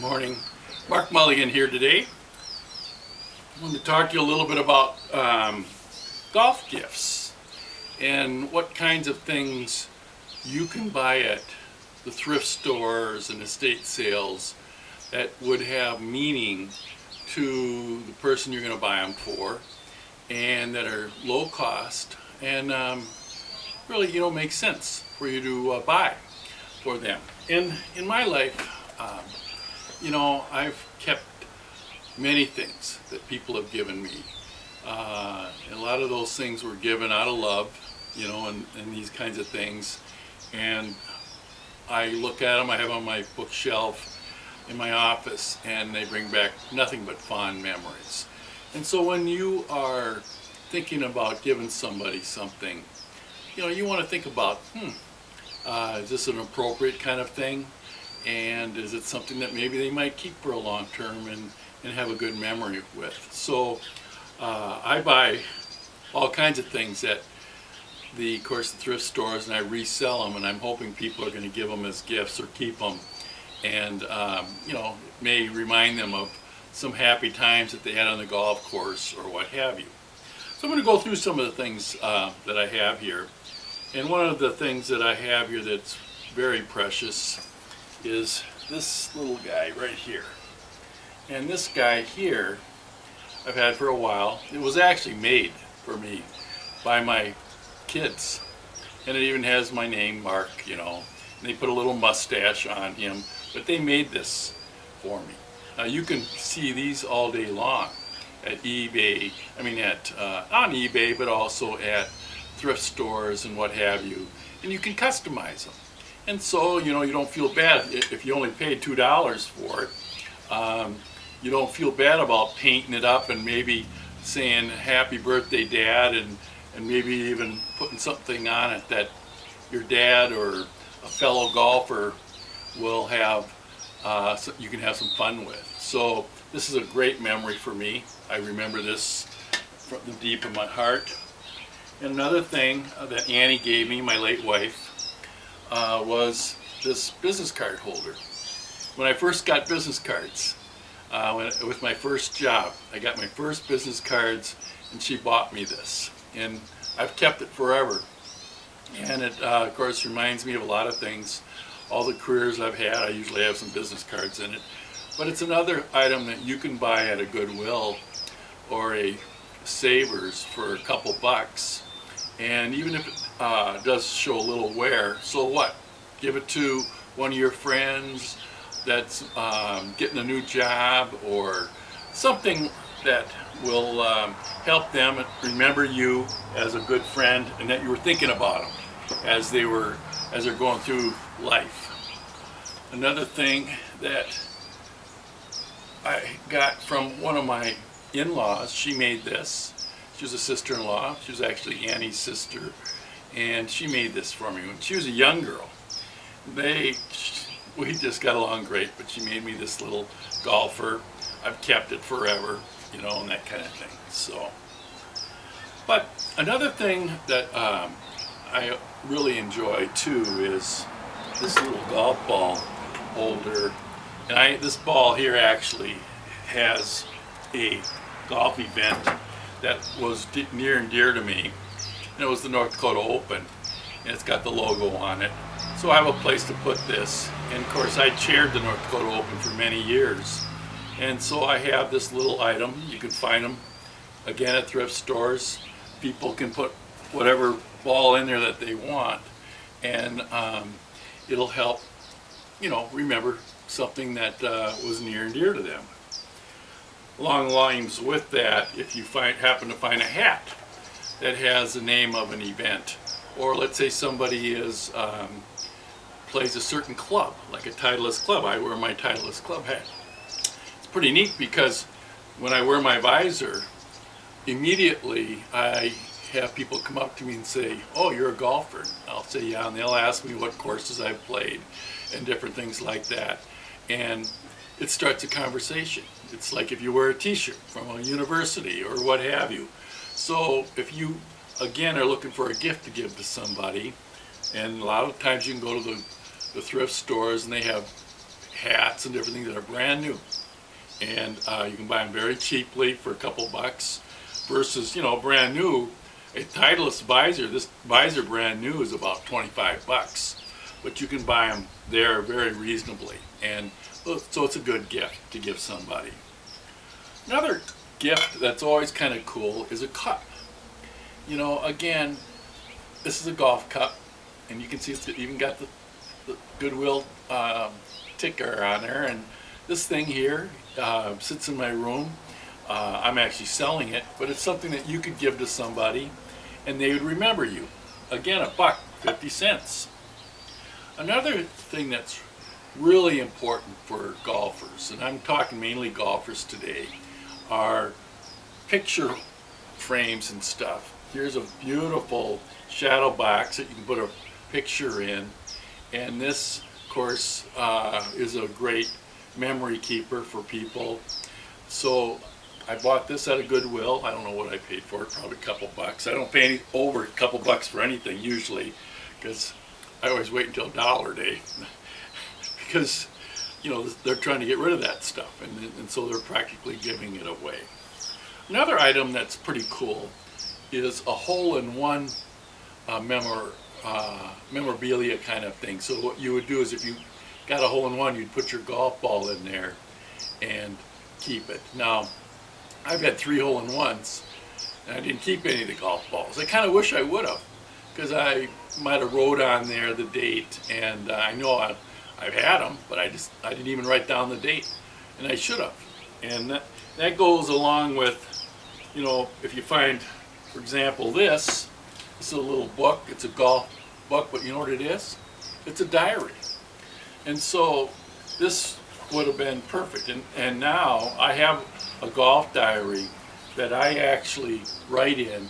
Good morning. Mark Mulligan here today. I want to talk to you a little bit about golf gifts and what kinds of things you can buy at the thrift stores and estate sales that would have meaning to the person you're going to buy them for, and that are low cost and really, make sense for you to buy for them. In my life, I've kept many things that people have given me. And a lot of those things were given out of love, and these kinds of things. And I look at them, I have them on my bookshelf in my office, and they bring back nothing but fond memories. And so when you are thinking about giving somebody something, you want to think about, is this an appropriate kind of thing? And is it something that maybe they might keep for a long term and have a good memory with? So I buy all kinds of things at the thrift stores, and I resell them, and I'm hoping people are going to give them as gifts or keep them. And it may remind them of some happy times that they had on the golf course or what have you. So I'm going to go through some of the things that I have here. And one of the things that I have here that's very precious is this little guy right here. And this guy here I've had for a while. It was actually made for me by my kids. And it even has my name, Mark, and they put a little mustache on him. But they made this for me. Now you can see these all day long at eBay, on eBay, but also at thrift stores and what have you. And you can customize them. And so, you don't feel bad if you only paid $2 for it. You don't feel bad about painting it up and maybe saying happy birthday dad, and maybe even putting something on it that your dad or a fellow golfer will have, so you can have some fun with. So this is a great memory for me. I remember this from the deep of my heart. And another thing that Annie gave me, my late wife, was this business card holder. When I first got business cards, with my first job, I got my first business cards, and she bought me this. And I've kept it forever. And it, of course, reminds me of a lot of things. All the careers I've had, I usually have some business cards in it. But it's another item that you can buy at a Goodwill or a Savers for a couple bucks. And even if it does show a little wear, so what? Give it to one of your friends that's getting a new job, or something that will help them remember you as a good friend, and that you were thinking about them as they're going through life. Another thing that I got from one of my in-laws, she made this. She was a sister-in-law. She was actually Annie's sister, and she made this for me when she was a young girl. We just got along great, but she made me this little golfer. I've kept it forever, and that kind of thing. So, but another thing that I really enjoy too is this little golf ball holder. And this ball here actually has a golf event that was near and dear to me, and it was the North Dakota Open, and it's got the logo on it. So I have a place to put this, and of course I chaired the North Dakota Open for many years, and so I have this little item. You can find them again at thrift stores. People can put whatever ball in there that they want, and it'll help remember something that was near and dear to them. Along the lines with that, if you happen to find a hat that has the name of an event, or let's say somebody plays a certain club, like a Titleist club. I wear my Titleist club hat. It's pretty neat because when I wear my visor, immediately I have people come up to me and say, "Oh, you're a golfer." I'll say, "Yeah," and they'll ask me what courses I've played and different things like that. And it starts a conversation. It's like if you wear a t-shirt from a university or what have you. So if you, again, are looking for a gift to give to somebody, and a lot of times you can go to the thrift stores and they have hats and different things that are brand new. And you can buy them very cheaply for a couple bucks versus, you know, brand new. A Titleist visor, this visor brand new is about 25 bucks, but you can buy them there very reasonably. And so it's a good gift to give somebody. Another gift that's always kind of cool is a cup. You know, again, this is a golf cup, and you can see it's even got the Goodwill ticker on there. And this thing here sits in my room. I'm actually selling it, but it's something that you could give to somebody, and they would remember you. Again, $1.50. Another thing that's really important for golfers, and I'm talking mainly golfers today, are picture frames and stuff. Here's a beautiful shadow box that you can put a picture in, and this, of course, is a great memory keeper for people. So I bought this at a Goodwill. I don't know what I paid for it, probably a couple bucks. I don't pay over a couple bucks for anything usually, because I always wait until dollar day because, you know, they're trying to get rid of that stuff, and so they're practically giving it away. Another item that's pretty cool is a hole-in-one memorabilia kind of thing. So what you would do is if you got a hole-in-one, you'd put your golf ball in there and keep it. Now, I've had 3 hole-in-ones, and I didn't keep any of the golf balls. I kind of wish I would have, because I might have wrote on there the date, and I know I've had them, but I didn't even write down the date, and I should have. And that goes along with, you know, if you find, for example, this is a little book. It's a golf book, but you know what it is? It's a diary. And so this would have been perfect. And now I have a golf diary that I actually write in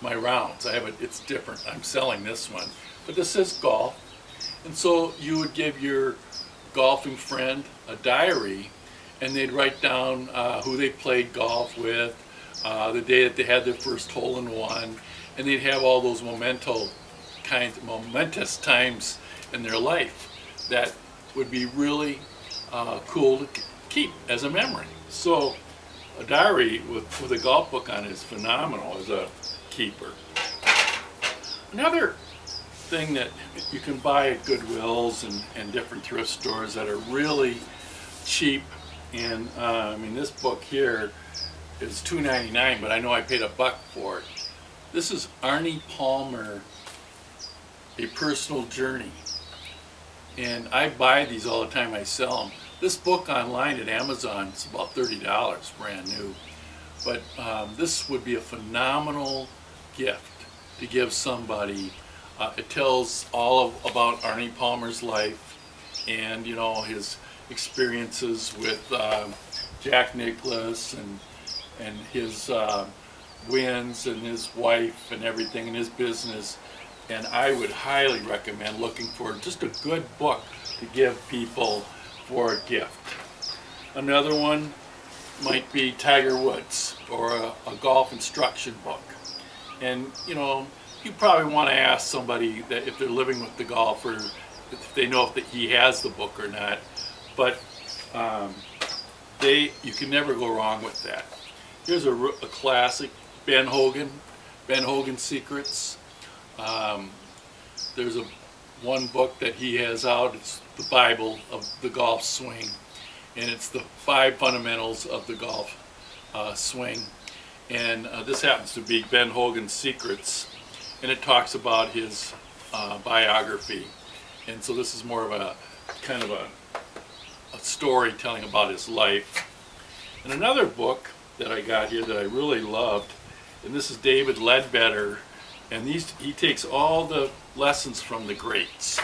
my rounds. It's different. I'm selling this one, but this is golf. And so you would give your golfing friend a diary, and they'd write down who they played golf with, the day that they had their first hole-in-one, and they'd have all those momentous times in their life that would be really cool to keep as a memory. So a diary with a golf book on it is phenomenal as a keeper. Another thing that you can buy at Goodwills and different thrift stores that are really cheap, and I mean, this book here is $2.99, but I know I paid $1 for it. This is Arnie Palmer, A Personal Journey, and I buy these all the time. I sell them. This book online at Amazon is about $30, brand new, but this would be a phenomenal gift to give somebody. It tells all about Arnie Palmer's life, and you know, his experiences with Jack Nicklaus and his wins and his wife and everything in his business. And I would highly recommend looking for just a good book to give people for a gift. Another one might be Tiger Woods, or a golf instruction book. And you know, you probably want to ask somebody that if they're living with the golfer, if they know if he has the book or not. But you can never go wrong with that. Here's a classic, Ben Hogan Secrets. There's one book that he has out. It's the Bible of the golf swing, and it's the 5 fundamentals of the golf swing. And this happens to be Ben Hogan's Secrets, and it talks about his biography. And so this is more of a kind of a storytelling about his life. And another book that I got here that I really loved, and this is David Ledbetter, and he takes all the lessons from the greats,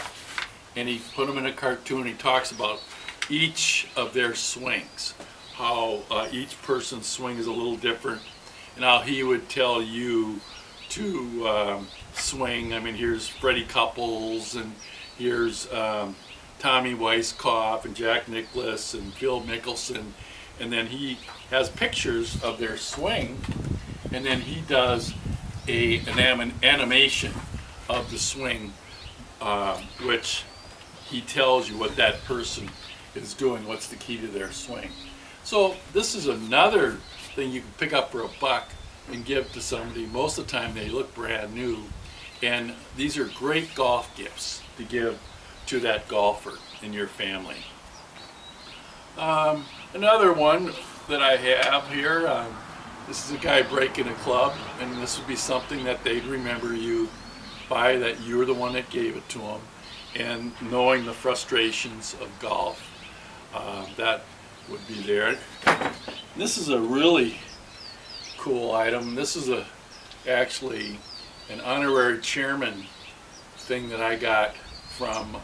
and he put them in a cartoon. He talks about each of their swings, how each person's swing is a little different, and how he would tell you to swing. I mean, here's Freddie Couples, and here's Tommy Weisskopf and Jack Nicklaus and Phil Mickelson, and then he has pictures of their swing, and then he does an animation of the swing, which he tells you what that person is doing, what's the key to their swing. So this is another thing you can pick up for $1 and give to somebody. Most of the time they look brand new, and these are great golf gifts to give to that golfer in your family. Another one that I have here, this is a guy breaking a club, and this would be something that they'd remember you by, that you were the one that gave it to them, and knowing the frustrations of golf, that would be there. This is a really cool item. This is actually an honorary chairman thing that I got from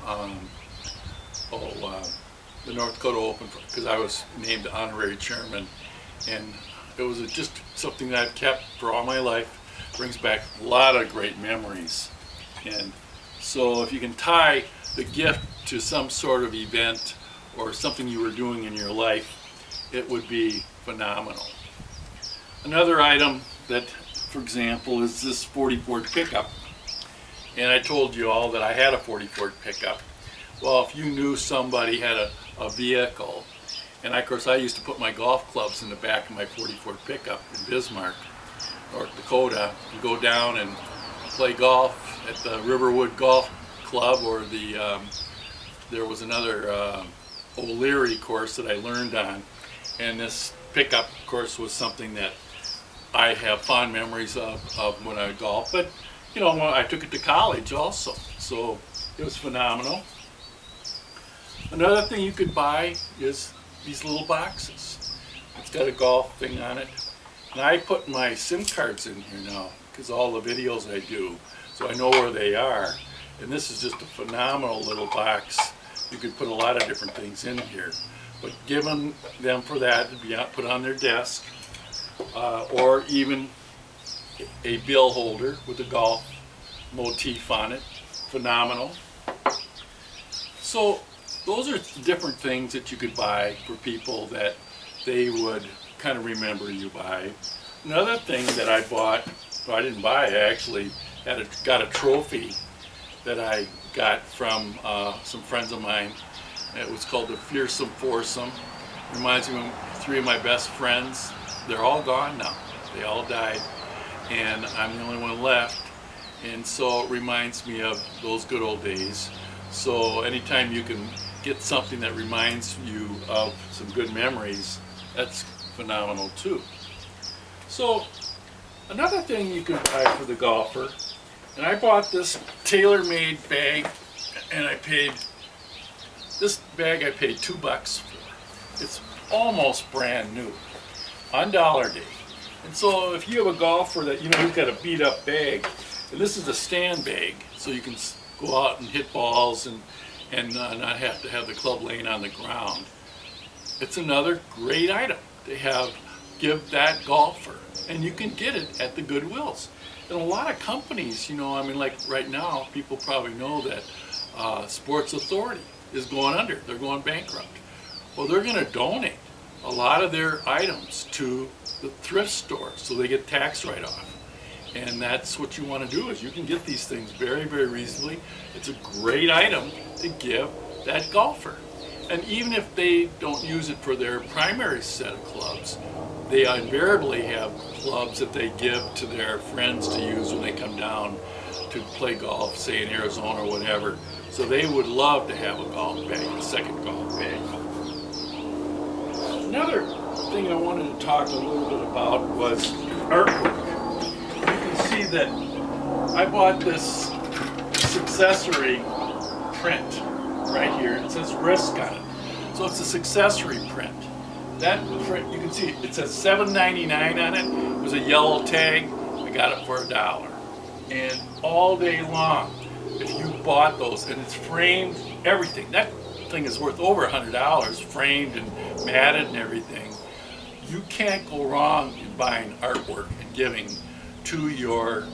the North Dakota Open, because I was named honorary chairman, and it was just something that I've kept for all my life. Brings back a lot of great memories. And so if you can tie the gift to some sort of event or something you were doing in your life, it would be phenomenal. Another item that, for example, is this 40 Ford pickup. And I told you all that I had a 40 Ford pickup. Well, if you knew somebody had a vehicle, and of course I used to put my golf clubs in the back of my 40 Ford pickup in Bismarck, North Dakota, and go down and play golf at the Riverwood Golf Club, or there was another O'Leary course that I learned on, and this pickup, of course, was something that I have fond memories of when I golfed. But you know, I took it to college also, so it was phenomenal. Another thing you could buy is these little boxes. It's got a golf thing on it, and I put my SIM cards in here now because all the videos I do, so I know where they are. And this is just a phenomenal little box. You could put a lot of different things in here, but giving them for that to be put on their desk, or even a bill holder with a golf motif on it. Phenomenal. So those are different things that you could buy for people that they would kind of remember you by. Another thing that I bought, well, I didn't buy, I actually got a trophy that I got from some friends of mine. It was called the Fearsome Foursome. Reminds me of 3 of my best friends. They're all gone now. They all died, and I'm the only one left. And so it reminds me of those good old days. So anytime you can get something that reminds you of some good memories, that's phenomenal too. So another thing you can buy for the golfer, and I bought this tailor-made bag, and I paid $2 for. It's almost brand new on Dollar Day. And so if you have a golfer that, you know, you've got a beat up bag, and this is a stand bag, so you can go out and hit balls and not have to have the club laying on the ground. It's another great item to give that golfer, and you can get it at the Goodwills. And a lot of companies, you know, I mean, like right now, people probably know that Sports Authority is going under. They're going bankrupt. Well, they're going to donate a lot of their items to the thrift store, so they get tax write-off. And that's what you want to do, is you can get these things very, very reasonably. It's a great item to give that golfer. And even if they don't use it for their primary set of clubs, they invariably have clubs that they give to their friends to use when they come down to play golf, say in Arizona or whatever. So they would love to have a golf bag, a second golf bag. Another thing I wanted to talk a little bit about was artwork. You can see that I bought this successory print right here. It says Risk on it. So it's a successory print. That print, you can see it says $7.99 on it. It was a yellow tag. I got it for $1. And all day long, if you bought those, and it's framed, everything, that thing is worth over $100, framed and matted and everything. You can't go wrong in buying artwork and giving to your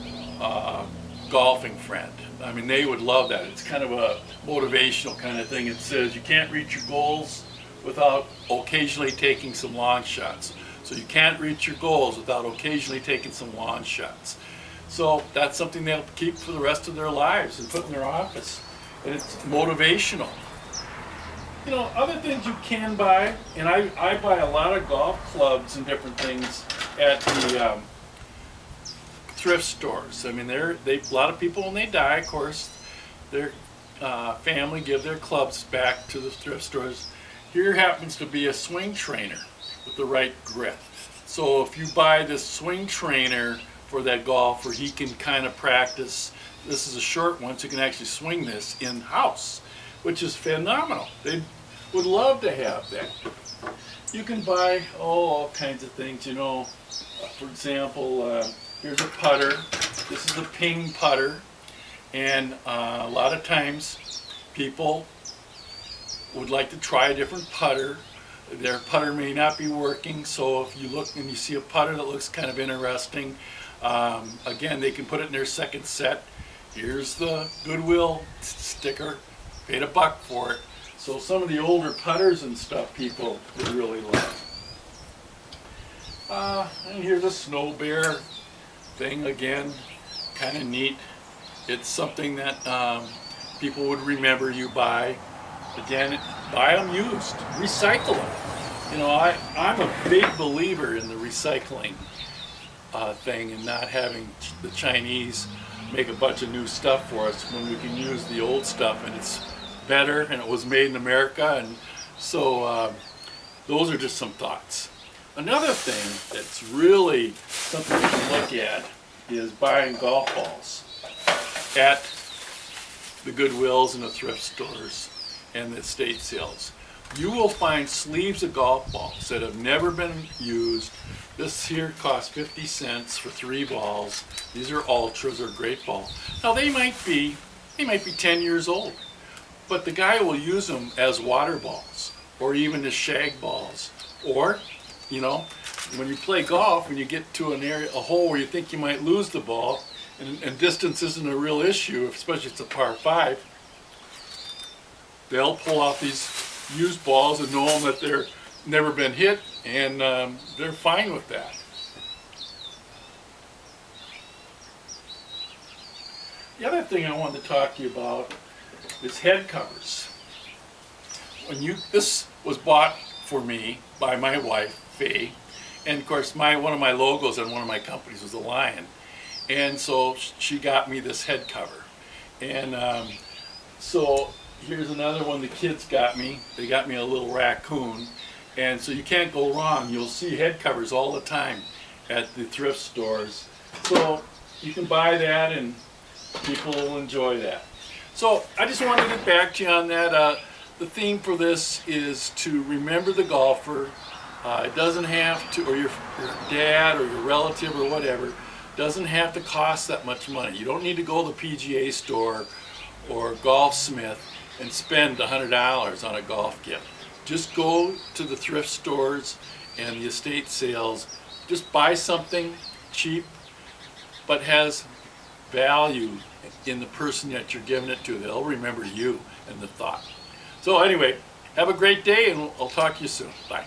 golfing friend. I mean, they would love that. It's kind of a motivational kind of thing. It says you can't reach your goals without occasionally taking some long shots. So you can't reach your goals without occasionally taking some long shots. So that's something they'll keep for the rest of their lives and put in their office. And it's motivational. You know, other things you can buy, and I buy a lot of golf clubs and different things at the thrift stores. I mean, a lot of people when they die, of course, their family give their clubs back to the thrift stores. Here happens to be a swing trainer with the right grip. So if you buy this swing trainer for that golfer, he can kind of practice. This is a short one, so you can actually swing this in-house, which is phenomenal. They would love to have that. You can buy all kinds of things, you know. For example, here's a putter. This is a ping putter, and a lot of times people would like to try a different putter. Their putter may not be working, so if you look and you see a putter that looks kind of interesting, again, they can put it in their second set. Here's the Goodwill sticker, paid $1 for it. So some of the older putters and stuff people would really love. And here's a snow bear thing again, kind of neat. It's something that people would remember you by. Again, buy them used, recycle them. You know, I'm a big believer in the recycling thing and not having the Chinese make a bunch of new stuff for us when we can use the old stuff and it's better and it was made in America. And so those are just some thoughts. Another thing that's really something you can look at is buying golf balls at the Goodwills and the thrift stores and the estate sales. You will find sleeves of golf balls that have never been used. This here costs 50 cents for 3 balls. These are ultras, or great balls. Now they might be 10 years old, but the guy will use them as water balls or even as shag balls. Or, you know, when you play golf, when you get to a hole where you think you might lose the ball, and distance isn't a real issue, especially if it's a par 5, they'll pull out these used balls and know that they're never been hit, and they're fine with that. The other thing I wanted to talk to you about is head covers. This was bought for me by my wife, Faye, and of course one of my logos on one of my companies was a lion, and so she got me this head cover. And so here's another one the kids got me. They got me a little raccoon, and so you can't go wrong. You'll see head covers all the time at the thrift stores, so you can buy that and people will enjoy that. So I just wanted to get back to you on that. The theme for this is to remember the golfer. It doesn't have to, or your dad or your relative or whatever, doesn't have to cost that much money. You don't need to go to the PGA store or Golfsmith and spend $100 on a golf gift. Just go to the thrift stores and the estate sales. Just buy something cheap but has value in the person that you're giving it to. They'll remember you and the thought. So anyway, have a great day, and I'll talk to you soon. Bye.